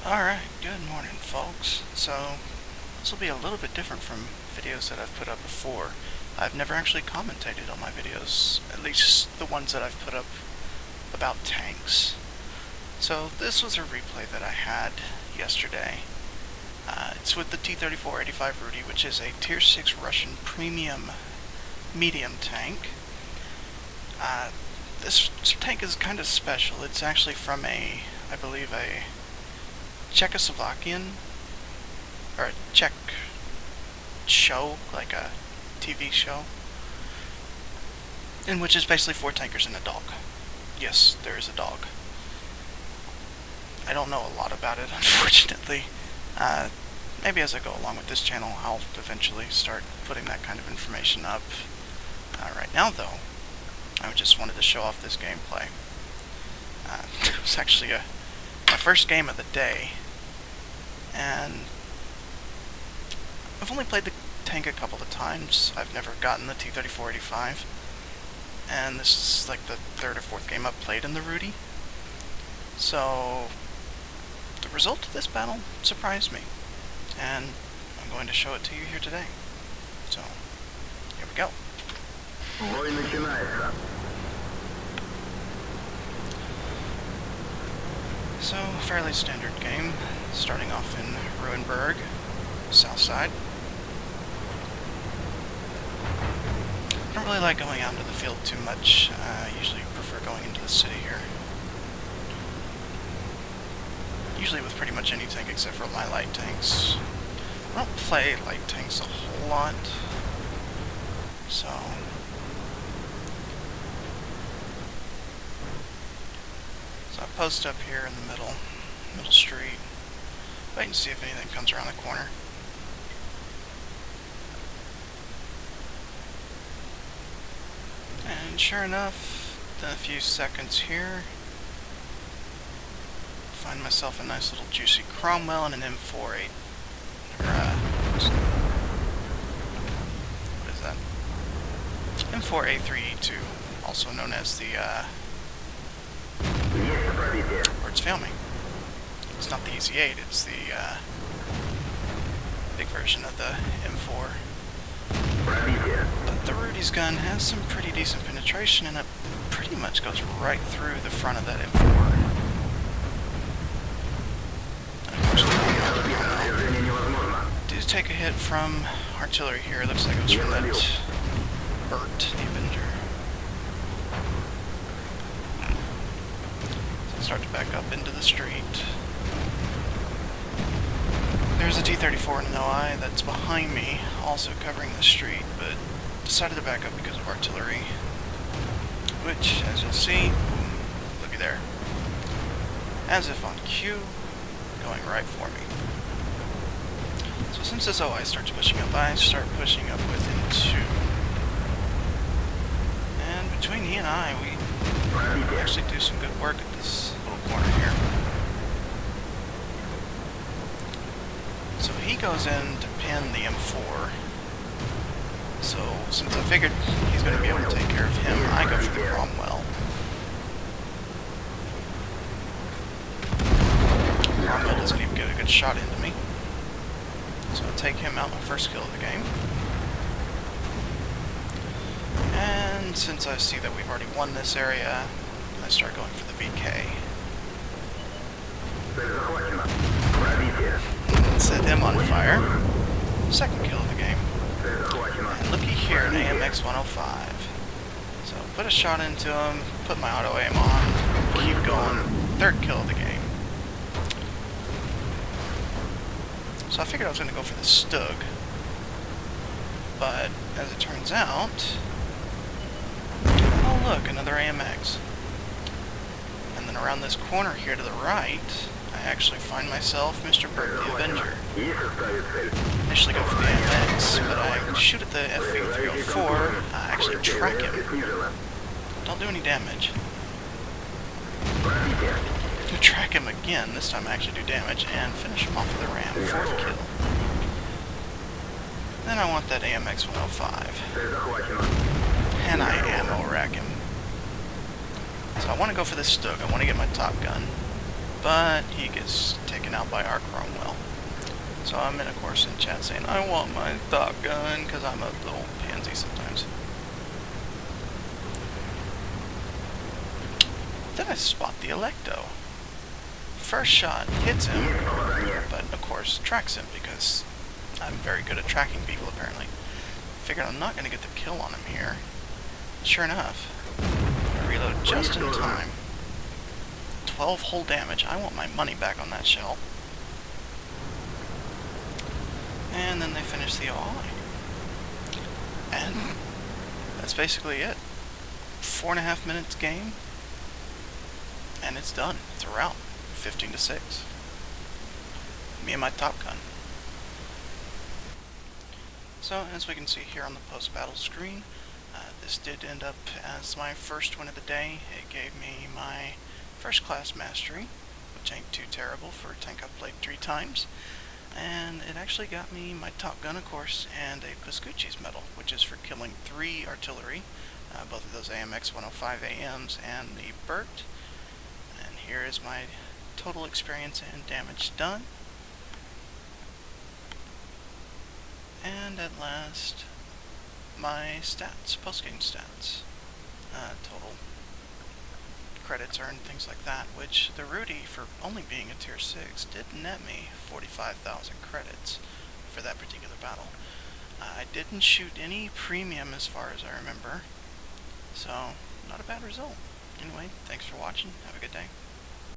Alright, good morning folks. So, this will be a little bit different from videos that I've put up before. I've never actually commentated on my videos, at least the ones that I've put up about tanks. So, this was a replay that I had yesterday. It's with the T-34-85 Rudy, which is a Tier 6 Russian premium medium tank. This tank is kind of special. It's actually from I believe a Czechoslovakian, or a Czech show, like a TV show, in which is basically 4 tankers and a dog. Yes, there is a dog. I don't know a lot about it, unfortunately. Maybe as I go along with this channel, I'll eventually start putting that kind of information up. Right now, though, I just wanted to show off this gameplay. It was actually my first game of the day, and I've only played the tank a couple of times. I've never gotten the T-34-85, and this is like the 3rd or 4th game I've played in the Rudy. So the result of this battle surprised me, and I'm going to show it to you here today. So here we go. So, fairly standard game, starting off in Ruinberg, south side. I don't really like going out into the field too much. I usually prefer going into the city here. Usually with pretty much any tank except for my light tanks. I don't play light tanks a whole lot, so I post up here in the middle street, wait and see if anything comes around the corner. And sure enough, in a few seconds here, find myself a nice little juicy Cromwell and an M48. What is that? M4A3E2, also known as the words fail me. It's not the EZ8, it's the big version of the M4. But the Rudy's gun has some pretty decent penetration, and it pretty much goes right through the front of that M4. Do take a hit from artillery here. It looks like it was from that Bert, the Avenger. Start to back up into the street. There's a T-34 and an OI that's behind me, also covering the street, but decided to back up because of artillery, which, as you'll see, looky there, as if on cue, going right for me. So since this OI starts pushing up, I start pushing up with him too. And between he and I, we actually do some good work at this little corner here. So he goes in to pin the M4. So since I figured he's going to be able to take care of him, I go for the Cromwell. Cromwell doesn't even get a good shot into me. So I take him out, my first kill of the game. And since I see that we've already won this area, I start going for the VK. Set him on fire. Second kill of the game. And looky here, an AMX 105. So put a shot into him, put my auto aim on, keep going. Third kill of the game. So I figured I was going to go for the Stug, but as it turns out, oh look, another AMX. And then around this corner here to the right, I actually find myself Mr. Bert the Avenger. Initially go for the AMX, but I shoot at the FV304, I actually track him. Don't do any damage. I track him again, this time I actually do damage, and finish him off with a ram. 4th kill. Then I want that AMX 105. And I ammo rack him. So I want to go for this Stug, I want to get my top gun. but he gets taken out by our Cromwell. So I'm in, of course, in chat saying, I want my thought gun, because I'm a little pansy sometimes. Then I spot the Electo. First shot hits him, but of course tracks him because I'm very good at tracking people apparently. Figured I'm not going to get the kill on him here. Sure enough, I reload just in time. 12 hull damage. I want my money back on that shell. And then they finish the OI. And that's basically it. 4.5 minutes game. And it's done. It's a rout. 15-6. Me and my top gun. So, as we can see here on the post-battle screen, this did end up as my first win of the day. It gave me my first class mastery, which ain't too terrible for a tank I've played 3 times. And it actually got me my top gun, of course, and a Vespucci's medal, which is for killing 3 artillery, both of those AMX 105 AMs and the Burt. And here is my total experience and damage done. And at last, my stats, post-game stats. Total credits earned, things like that, which the Rudy, for only being a tier 6, did net me 45,000 credits for that particular battle. I didn't shoot any premium as far as I remember, so not a bad result. Anyway, thanks for watching, have a good day.